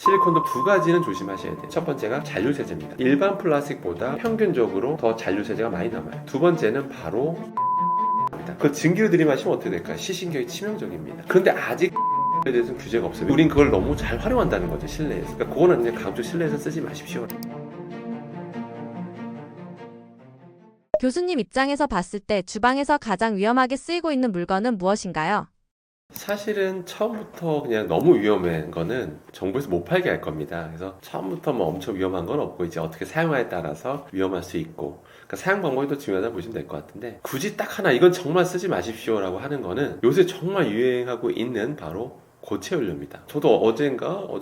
실리콘도 두 가지는 조심하셔야 돼요. 첫 번째가 잔류세제입니다. 일반 플라스틱보다 평균적으로 더 잔류세제가 많이 남아요. 두 번째는 바로 그 증기를 들이마시면 어떻게 될까요? 시신경이 치명적입니다. 그런데 아직 에 대해서는 규제가 없어요. 우린 그걸 너무 잘 활용한다는 거죠, 실내에서. 그러니까 그거는 그냥 강조 실내에서 쓰지 마십시오. 교수님 입장에서 봤을 때 주방에서 가장 위험하게 쓰이고 있는 물건은 무엇인가요? 사실은 처음부터 그냥 너무 위험한 거는 정부에서 못 팔게 할 겁니다. 그래서 처음부터 뭐 엄청 위험한 건 없고 이제 어떻게 사용하에 따라서 위험할 수 있고, 그러니까 사용 방법이 더 중요하다 보시면 될 것 같은데, 굳이 딱 하나 이건 정말 쓰지 마십시오라고 하는 거는 요새 정말 유행하고 있는 바로 고체 연료입니다. 저도 어제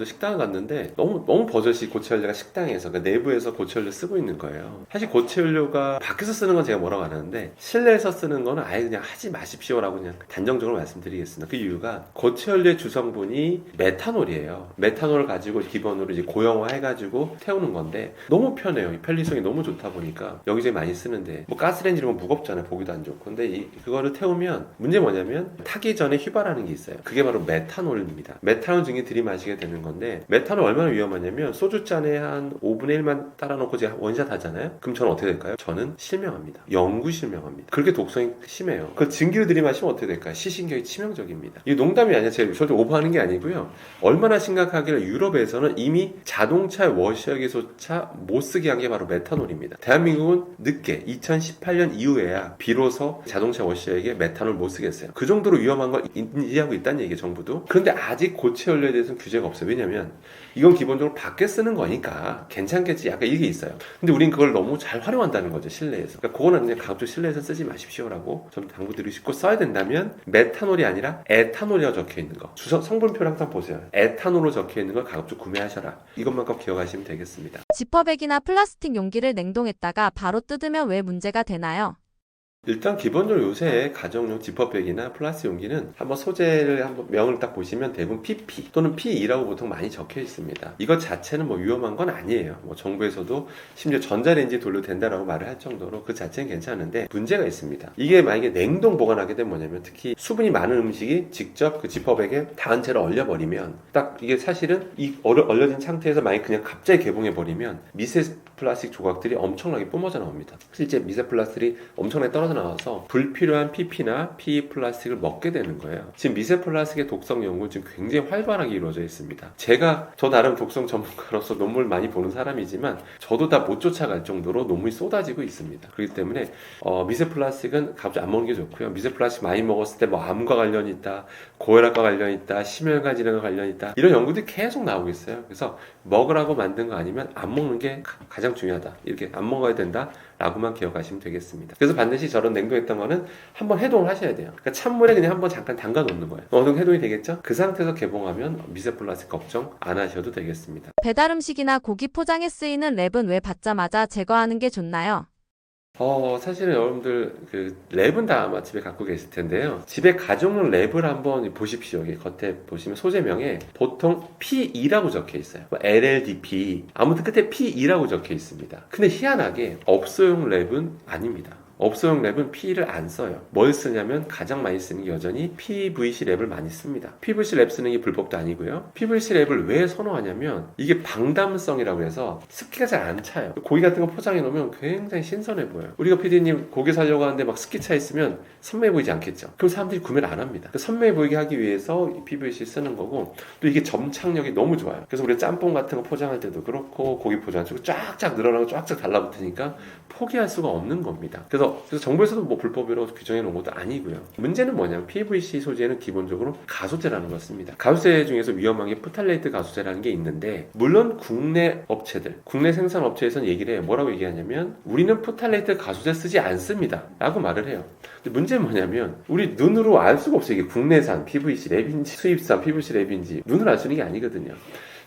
식당을 갔는데 너무 버젓이 고체 연료가 식당에서, 그러니까 내부에서 고체 연료 쓰고 있는 거예요. 사실 고체 연료가 밖에서 쓰는 건 제가 뭐라고 안 하는데 실내에서 쓰는 거는 아예 그냥 하지 마십시오라고 그냥 단정적으로 말씀드리겠습니다. 그 이유가 고체 연료의 주성분이 메탄올이에요. 메탄올을 가지고 기본으로 이제 고형화 해가지고 태우는 건데 너무 편해요. 이 편리성이 너무 좋다 보니까 여기저기 많이 쓰는데, 뭐 가스레인지 이런 건 무겁잖아요. 보기도 안 좋고. 근데 그거를 태우면 문제 뭐냐면 타기 전에 휘발하는 게 있어요. 그게 바로 메탄올입니다. 메탄올 증기 들이마시게 되는 건데, 메탄올 얼마나 위험하냐면 소주잔에 한 5분의 1만 따라놓고 제가 원샷 하잖아요. 그럼 저는 어떻게 될까요? 저는 실명합니다. 영구 실명합니다. 그렇게 독성이 심해요. 그 증기를 들이마시면 어떻게 될까요? 시신경이 치명적입니다. 이게 농담이 아니라 제가 절대 오버하는 게 아니고요. 얼마나 심각하길래 유럽에서는 이미 자동차 워셔기조차 못 쓰게 한 게 바로 메탄올입니다. 대한민국은 늦게 2018년 이후에야 비로소 자동차 워셔액에 메탄올 못 쓰겠어요. 그 정도로 위험한 걸 인지하고 있다는 얘기예요, 정부도. 그런데 아직 고체 연료에 대해서는 규제가 없어요. 왜냐면 이건 기본적으로 밖에 쓰는 거니까 괜찮겠지, 약간 이게 있어요. 근데 우린 그걸 너무 잘 활용한다는 거죠, 실내에서. 그러니까 그거는 그냥 강조 실내에서 쓰지 마십시오라고 좀 당부드리고 싶고, 써야 된다면 메탄올이 아니라 에탄올이라고 적혀 있는 거, 성분표를 항상 보세요. 에탄올로 적혀 있는 걸 가급적 구매하셔라. 이것만 꼭 기억하시면 되겠습니다. 지퍼백이나 플라스틱 용기를 냉동했다가 바로 뜯으면 왜 문제가 되나요? 일단 기본적으로 요새 가정용 지퍼백이나 플라스틱 용기는 한번 소재를 한번 명을 딱 보시면 대부분 PP 또는 PE라고 보통 많이 적혀 있습니다. 이것 자체는 뭐 위험한 건 아니에요. 뭐 정부에서도 심지어 전자레인지 돌려도 된다라고 말을 할 정도로 그 자체는 괜찮은데, 문제가 있습니다. 이게 만약에 냉동 보관하게 되면 뭐냐면, 특히 수분이 많은 음식이 직접 그 지퍼백에 닿은 채로 얼려버리면, 딱 이게 사실은 이 얼려진 상태에서 만약에 그냥 갑자기 개봉해버리면 미세 플라스틱 조각들이 엄청나게 뿜어져 나옵니다. 실제 미세 플라스틱이 엄청나게 떨어져 나와서 불필요한 PP나 PE 플라스틱을 먹게 되는 거예요. 지금 미세 플라스틱의 독성 연구는 지금 굉장히 활발하게 이루어져 있습니다. 저 나름 독성 전문가로서 논문을 많이 보는 사람이지만 저도 다 못 쫓아갈 정도로 논문이 쏟아지고 있습니다. 그렇기 때문에 미세 플라스틱은 갑자기 안 먹는 게 좋고요. 미세 플라스틱 많이 먹었을 때 뭐 암과 관련이 있다, 고혈압과 관련이 있다, 심혈관 질환과 관련이 있다, 이런 연구들이 계속 나오고 있어요. 그래서 먹으라고 만든 거 아니면 안 먹는 게 가장 중요하다, 이렇게 안 먹어야 된다 라고만 기억하시면 되겠습니다. 그래서 반드시 저런 냉동했던 거는 한번 해동을 하셔야 돼요. 그러니까 찬물에 그냥 한번 잠깐 담가 놓는 거예요. 어느 정도 해동이 되겠죠? 그 상태에서 개봉하면 미세 플라스틱 걱정 안 하셔도 되겠습니다. 배달 음식이나 고기 포장에 쓰이는 랩은 왜 받자마자 제거하는 게 좋나요? 사실은 여러분들 그 랩은 다 아마 집에 갖고 계실 텐데요. 집에 가정용 랩을 한번 보십시오. 여기 겉에 보시면 소재명에 보통 P2라고 적혀 있어요. LLDP. 아무튼 끝에 P2라고 적혀 있습니다. 근데 희한하게 업소용 랩은 아닙니다. 업소용 랩은 PE를 안 써요. 뭘 쓰냐면 가장 많이 쓰는 게 여전히 PVC 랩을 많이 씁니다. PVC 랩 쓰는 게 불법도 아니고요. PVC 랩을 왜 선호하냐면 이게 방담성이라고 해서 습기가 잘 안 차요. 고기 같은 거 포장해 놓으면 굉장히 신선해 보여요. 우리가 PD님 고기 사려고 하는데 막 습기 차 있으면 선명해 보이지 않겠죠? 그럼 사람들이 구매를 안 합니다. 선명해 보이게 하기 위해서 PVC 쓰는 거고, 또 이게 점착력이 너무 좋아요. 그래서 우리가 짬뽕 같은 거 포장할 때도 그렇고 고기 포장할 때도 쫙쫙 늘어나고 쫙쫙 달라붙으니까 포기할 수가 없는 겁니다. 그래서 정부에서도 뭐 불법이라고 규정해 놓은 것도 아니고요. 문제는 뭐냐면 PVC 소재는 기본적으로 가소제라는 걸 씁니다. 가소제 중에서 위험한 게 프탈레이트 가소제라는 게 있는데, 물론 국내 업체들, 국내 생산 업체에서는 얘기를 해요. 뭐라고 얘기하냐면 우리는 프탈레이트 가소제 쓰지 않습니다 라고 말을 해요. 근데 문제는 뭐냐면 우리 눈으로 알 수가 없어요. 이게 국내산 PVC 랩인지 수입산 PVC 랩인지 눈으로 알 수 있는 게 아니거든요.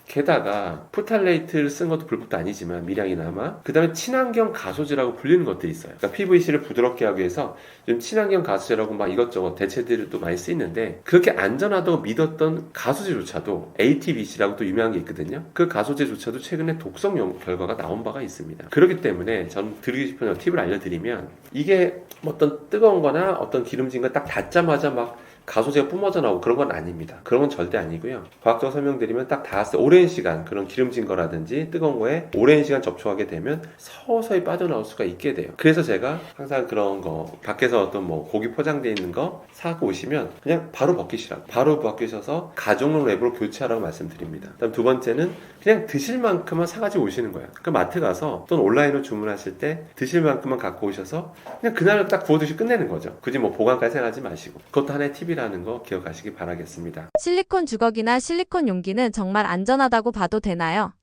게다가 프탈레이트를 쓴 것도 불법도 아니지만 미량이나마, 그 다음에 친환경 가소제라고 불리는 것들이 있어요. 그러니까 PVC를 부드럽게 하기 위해서 좀 친환경 가소제라고 막 이것저것 대체들도 많이 쓰이는데, 그렇게 안전하다고 믿었던 가소제조차도 ATBC라고 또 유명한 게 있거든요. 그 가소제조차도 최근에 독성 결과가 나온 바가 있습니다. 그렇기 때문에 저는 드리고 싶은 팁을 알려드리면, 이게 어떤 뜨거운 거나 어떤 기름진 거 딱 닿자마자 막 가소제가 뿜어져 나오고 그런 건 아닙니다. 그런 건 절대 아니고요. 과학적으로 설명드리면 딱 닿았을 때 오랜 시간 그런 기름진 거라든지 뜨거운 거에 오랜 시간 접촉하게 되면 서서히 빠져나올 수가 있게 돼요. 그래서 제가 항상 그런 거 밖에서 어떤 뭐 고기 포장되어 있는 거 사고 오시면 그냥 바로 벗기시라고, 바로 벗기셔서 가정용 랩으로 교체하라고 말씀드립니다. 그다음 두 번째는 그냥 드실 만큼만 사가지고 오시는 거예요. 그 마트 가서 또는 온라인으로 주문하실 때 드실 만큼만 갖고 오셔서 그냥 그날 딱 구워 드시고 끝내는 거죠. 굳이 뭐 보관까지 생각하지 마시고. 그것도 하나의 팁이라는 거 기억하시기 바라겠습니다. 실리콘 주걱이나 실리콘 용기는 정말 안전하다고 봐도 되나요?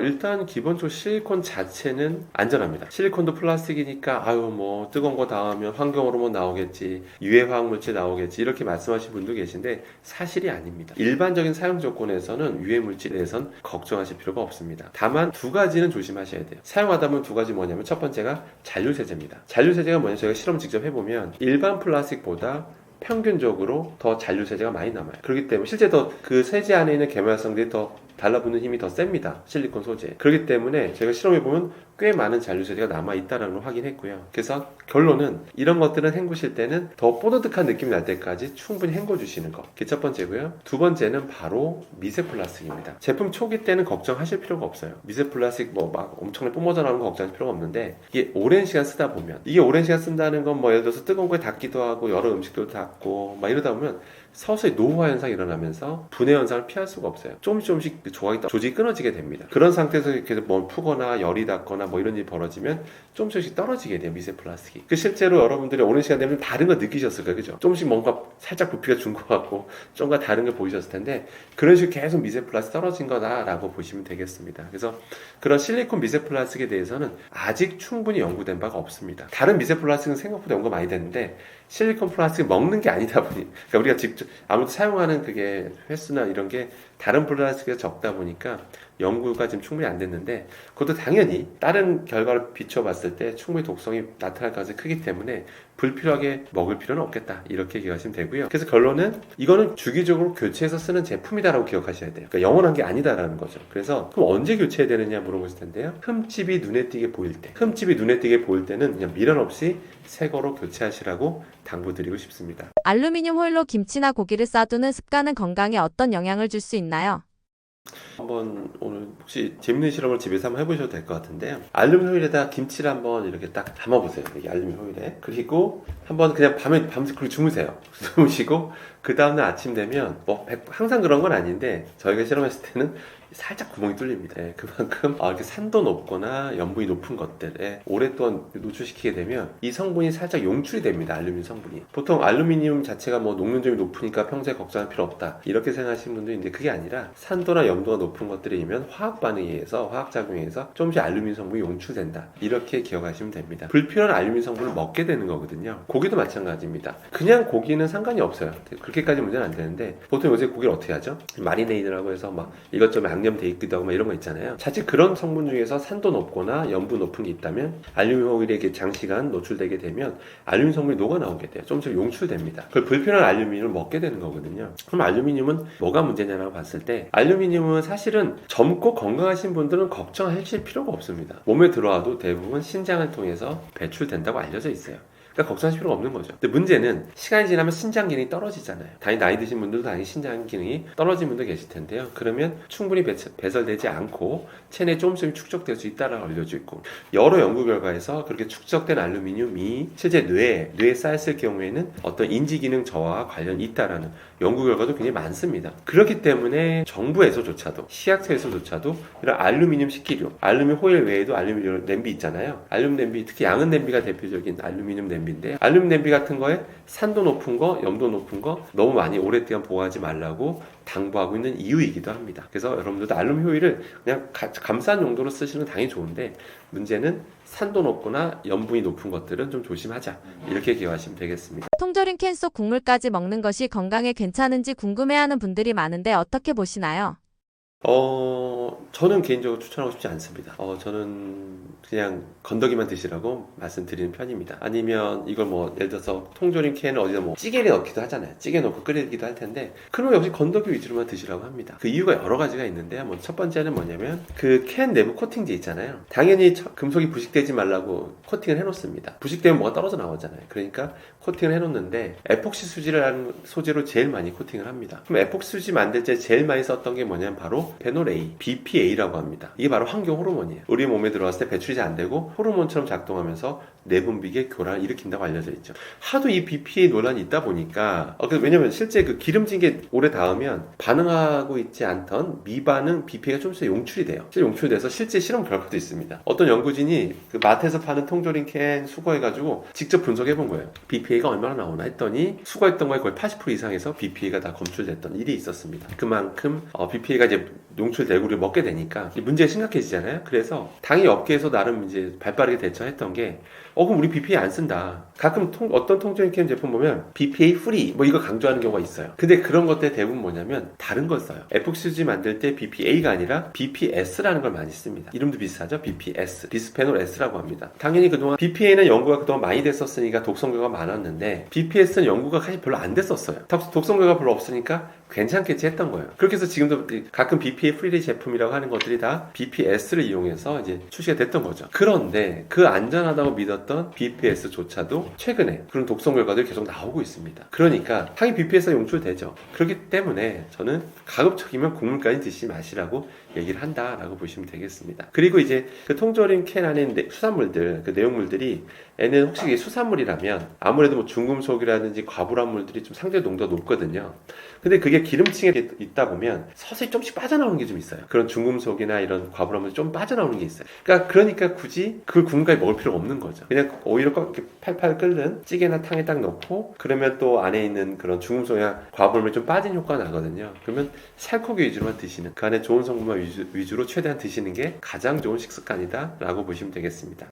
일단 기본적으로 실리콘 자체는 안전합니다. 실리콘도 플라스틱이니까 아유 뭐 뜨거운 거 닿으면 환경호르몬 나오겠지, 유해 화학 물질 나오겠지 이렇게 말씀하시는 분도 계신데 사실이 아닙니다. 일반적인 사용 조건에서는 유해 물질에 대해서는 걱정하실 필요가 없습니다. 다만 두 가지는 조심하셔야 돼요. 사용하다 보면 두 가지 뭐냐면 첫 번째가 잔류세제입니다. 잔류세제가 뭐냐면 저희가 실험 직접 해보면 일반 플라스틱보다 평균적으로 더 잔류세제가 많이 남아요. 그렇기 때문에 실제 더 그 세제 안에 있는 계면활성들이 더 달라붙는 힘이 더 셉니다. 실리콘 소재. 그렇기 때문에 저희가 실험해보면 꽤 많은 잔류세제가 남아있다는 걸 확인했고요. 그래서 결론은 이런 것들은 헹구실 때는 더 뽀드득한 느낌이 날 때까지 충분히 헹궈주시는 거. 그게 첫 번째고요. 두 번째는 바로 미세 플라스틱입니다. 제품 초기 때는 걱정하실 필요가 없어요. 미세 플라스틱 뭐 막 엄청나게 뿜어져 나오는 거 걱정하실 필요가 없는데 이게 오랜 시간 쓰다 보면 이게 오랜 시간 쓴다는 건 뭐 예를 들어서 뜨거운 거에 닿기도 하고 여러 음식도 닿고 막 이러다 보면 서서히 노후화 현상이 일어나면서 분해 현상을 피할 수가 없어요. 조금씩 조직이 끊어지게 됩니다. 그런 상태에서 이렇게 뭘 푸거나 열이 닿거나 뭐 이런 일이 벌어지면 조금씩 떨어지게 돼요. 미세 플라스틱이. 실제로 여러분들이 오랜 시간 되면 다른 거 느끼셨을 거예요. 그죠? 조금씩 뭔가 살짝 부피가 준 것 같고 좀가 다른 걸 보이셨을 텐데 그런 식으로 계속 미세 플라스틱 떨어진 거다라고 보시면 되겠습니다. 그래서 그런 실리콘 미세 플라스틱에 대해서는 아직 충분히 연구된 바가 없습니다. 다른 미세 플라스틱은 생각보다 연구가 많이 됐는데 실리콘 플라스틱 먹는 게 아니다 보니 그러니까 우리가 직접 아무튼 사용하는 그게 횟수나 이런 게 다른 플라스틱에 적다 보니까 연구가 지금 충분히 안 됐는데 그것도 당연히 다른 결과를 비춰봤을 때 충분히 독성이 나타날 가능성이 크기 때문에 불필요하게 먹을 필요는 없겠다 이렇게 기억하시면 되고요. 그래서 결론은 이거는 주기적으로 교체해서 쓰는 제품이다라고 기억하셔야 돼요. 그러니까 영원한 게 아니다라는 거죠. 그래서 그럼 언제 교체해야 되느냐 물어보실 텐데요. 흠집이 눈에 띄게 보일 때, 흠집이 눈에 띄게 보일 때는 그냥 미련 없이 새 거로 교체하시라고 당부드리고 싶습니다. 알루미늄 호일로 김치나 고기를 싸두는 습관은 건강에 어떤 영향을 줄 수 있나요? 한번 오늘 혹시 재밌는 실험을 집에서 한번 해보셔도 될 것 같은데요. 알루미늄 호일에다 김치를 한번 이렇게 딱 담아보세요. 여기 알루미늄 호일에. 그리고 한번 그냥 밤새 그렇게 주무세요. 주무시고 그 다음날 아침 되면 뭐 항상 그런 건 아닌데 저희가 실험했을 때는 살짝 구멍이 뚫립니다. 예, 그만큼 이렇게 산도 높거나 염분이 높은 것들에 오랫동안 노출시키게 되면 이 성분이 살짝 용출이 됩니다. 알루미늄 성분이. 보통 알루미늄 자체가 뭐 녹는점이 높으니까 평소에 걱정할 필요 없다 이렇게 생각하시는 분들이 있는데 그게 아니라 산도나 염도가 높은 것들이면 화학 반응에 의해서 화학작용에 의해서 조금씩 알루미늄 성분이 용출된다 이렇게 기억하시면 됩니다. 불필요한 알루미늄 성분을 먹게 되는 거거든요. 고기도 마찬가지입니다. 그냥 고기는 상관이 없어요. 그렇게까지 문제는 안 되는데 보통 요새 고기를 어떻게 하죠? 마리네이드라고 해서 막 이것저것 양념돼 있기도 하고 막 이런 거 있잖아요. 자칫 그런 성분 중에서 산도 높거나 염분 높은 게 있다면 알루미늄 호일에 장시간 노출되게 되면 알루미늄 성분이 녹아 나오게 돼요. 조금씩 용출됩니다. 그걸 불필요한 알루미늄을 먹게 되는 거거든요. 그럼 알루미늄은 뭐가 문제냐라고 봤을 때 알루미늄은 사실은 젊고 건강하신 분들은 걱정하실 필요가 없습니다. 몸에 들어와도 대부분 신장을 통해서 배출된다고 알려져 있어요. 그러니까 걱정하실 필요가 없는 거죠. 근데 문제는 시간이 지나면 신장 기능이 떨어지잖아요. 당연히 나이 드신 분들도 당연히 신장 기능이 떨어진 분도 계실 텐데요. 그러면 충분히 배설되지 않고 체내에 조금씩 축적될 수 있다라고 알려져 있고 여러 연구 결과에서 그렇게 축적된 알루미늄이 실제 뇌에 쌓였을 경우에는 어떤 인지 기능 저하와 관련이 있다라는 연구 결과도 굉장히 많습니다. 그렇기 때문에 정부에서조차도 시약처에서조차도 이런 알루미늄 식기류, 알루미늄 호일 외에도 알루미늄 냄비 있잖아요. 알루미늄 냄비, 특히 양은 냄비가 대표적인 알루미늄 냄비인데 알루미늄 냄비 같은 거에 산도 높은 거, 염도 높은 거 너무 많이 오랫동안 보관하지 말라고 당부하고 있는 이유이기도 합니다. 그래서 여러분들도 알루미늄 호일을 그냥 감싼 용도로 쓰시는 건 당연히 좋은데 문제는 산도 높거나 염분이 높은 것들은 좀 조심하자 이렇게 기억하시면 되겠습니다. 통조림 캔 속 국물까지 먹는 것이 건강에 괜찮은지 궁금해하는 분들이 많은데 어떻게 보시나요? 저는 개인적으로 추천하고 싶지 않습니다. 저는 그냥 건더기만 드시라고 말씀드리는 편입니다. 아니면 이걸 뭐 예를 들어서 통조림 캔을 어디다 뭐 찌개에 넣기도 하잖아요. 찌개 넣고 끓이기도 할 텐데 그러면 역시 건더기 위주로만 드시라고 합니다. 그 이유가 여러 가지가 있는데요. 뭐 첫 번째는 뭐냐면 그 캔 내부 코팅제 있잖아요. 당연히 금속이 부식되지 말라고 코팅을 해놓습니다. 부식되면 뭐가 떨어져 나오잖아요. 그러니까 코팅을 해놓는데 에폭시 수지라는 소재로 제일 많이 코팅을 합니다. 그럼 에폭시 수지 만들 때 제일 많이 썼던 게 뭐냐면 바로 페놀 A, BPA라고 합니다. 이게 바로 환경 호르몬이에요. 우리 몸에 들어갔을 때 배출이 잘 안 되고 호르몬처럼 작동하면서 내분비계 교란을 일으킨다고 알려져 있죠. 하도 이 BPA 논란이 있다 보니까 왜냐면 실제 그 기름진 게 오래 닿으면 반응하고 있지 않던 미반응 BPA가 좀 있어 용출이 돼요. 실제 용출돼서 실제 실험 결과도 있습니다. 어떤 연구진이 그 마트에서 파는 통조림 캔 수거해가지고 직접 분석해 본 거예요. BPA가 얼마나 나오나 했더니 수거했던 거에 거의 80% 이상에서 BPA가 다 검출됐던 일이 있었습니다. 그만큼 BPA가 이제 용출되고 우리가 먹게 되니까 문제가 심각해지잖아요. 그래서 당이 업계에서 나름 이제 발빠르게 대처했던 게 그럼 우리 BPA 안 쓴다. 가끔 어떤 통조림 캔 제품 보면 BPA free 뭐 이거 강조하는 경우가 있어요. 근데 그런 것들 대부분 뭐냐면 다른 걸 써요. 에폭시즈 만들 때 BPA가 아니라 BPS라는 걸 많이 씁니다. 이름도 비슷하죠? BPS, 비스페놀 S라고 합니다. 당연히 그동안 BPA는 연구가 그동안 많이 됐었으니까 독성 결과가 많았는데 BPS는 연구가 사실 별로 안 됐었어요. 독성 결과가 별로 없으니까 괜찮겠지 했던 거예요. 그렇게 해서 지금도 가끔 BPA 프리 제품이라고 하는 것들이 다 BPS를 이용해서 이제 출시가 됐던 거죠. 그런데 그 안전하다고 믿었던 BPS조차도 최근에 그런 독성 결과들이 계속 나오고 있습니다. 그러니까 당연히 BPS가 용출되죠. 그렇기 때문에 저는 가급적이면 곡물까지 드시지 마시라고 얘기를 한다라고 보시면 되겠습니다. 그리고 이제 그 통조림 캔 안에 수산물들, 그 내용물들이 얘는 혹시 이게 수산물이라면 아무래도 뭐 중금속이라든지 과불합물들이 좀 상대 농도가 높거든요. 근데 그게 기름층에 있다 보면 서서히 조금씩 빠져나오는 게 좀 있어요. 그런 중금속이나 이런 과불합물이 좀 빠져나오는 게 있어요. 그러니까 굳이 그걸 국물까지 먹을 필요가 없는 거죠. 그냥 오히려 이렇게 팔팔 끓는 찌개나 탕에 딱 넣고 그러면 또 안에 있는 그런 중금속이나 과불물이 좀 빠진 효과가 나거든요. 그러면 살코기 위주로만 드시는 그 안에 좋은 성분만 위주로 최대한 드시는 게 가장 좋은 식습관이다 라고 보시면 되겠습니다.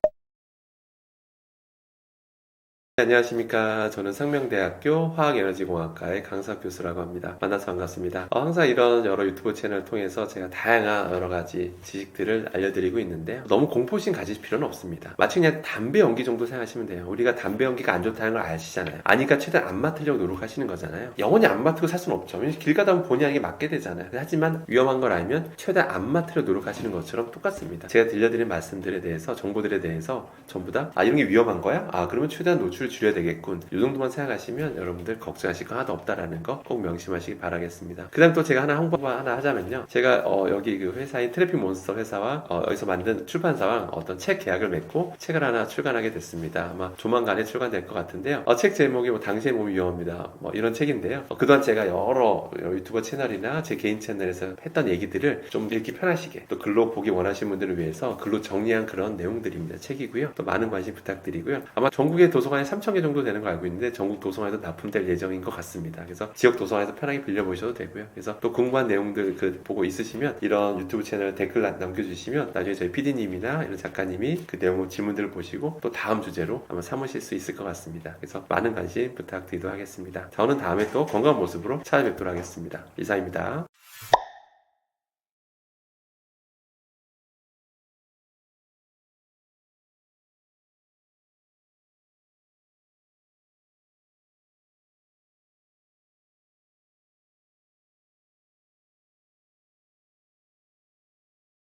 안녕하십니까. 저는 상명대학교 화학에너지공학과의 강사 교수라고 합니다. 만나서 반갑습니다. 항상 이런 여러 유튜브 채널을 통해서 제가 다양한 여러 가지 지식들을 알려드리고 있는데요. 너무 공포심 가질 필요는 없습니다. 마치 그냥 담배 연기 정도 생각하시면 돼요. 우리가 담배 연기가 안 좋다는 걸 아시잖아요. 아니까 최대한 안 맡으려고 노력하시는 거잖아요. 영원히 안 맡고 살 수는 없죠. 길 가다 보면 본의 아니게 맡게 되잖아요. 하지만 위험한 걸 알면 최대한 안 맡으려고 노력하시는 것처럼 똑같습니다. 제가 들려드린 말씀들에 대해서, 정보들에 대해서 전부 다 이런 게 위험한 거야? 그러면 최대한 노출을 줄여야 되겠군. 이 정도만 생각하시면 여러분들 걱정하실 거 하나도 없다라는 거 꼭 명심하시기 바라겠습니다. 그 다음 또 제가 홍보 하나 하자면요. 제가 여기 그 회사인 트래픽 몬스터 회사와 여기서 만든 출판사와 어떤 책 계약을 맺고 책을 하나 출간하게 됐습니다. 아마 조만간에 출간될 것 같은데요. 책 제목이 당신의 몸이 위험합니다. 이런 책인데요. 그동안 제가 여러 유튜버 채널이나 제 개인 채널에서 했던 얘기들을 좀 읽기 편하시게 또 글로 보기 원하시는 분들을 위해서 글로 정리한 그런 내용들입니다. 책이고요. 또 많은 관심 부탁드리고요. 아마 전국의 도서관에 3,000개 정도 되는 거 알고 있는데 전국 도서관에도 납품될 예정인 것 같습니다. 그래서 지역 도서관에서 편하게 빌려보셔도 되고요. 그래서 또 궁금한 내용들 보고 있으시면 이런 유튜브 채널 댓글 남겨주시면 나중에 저희 PD님이나 이런 작가님이 그 내용 질문들을 보시고 또 다음 주제로 아마 삼으실 수 있을 것 같습니다. 그래서 많은 관심 부탁드리도록 하겠습니다. 저는 다음에 또 건강한 모습으로 찾아뵙도록 하겠습니다. 이상입니다.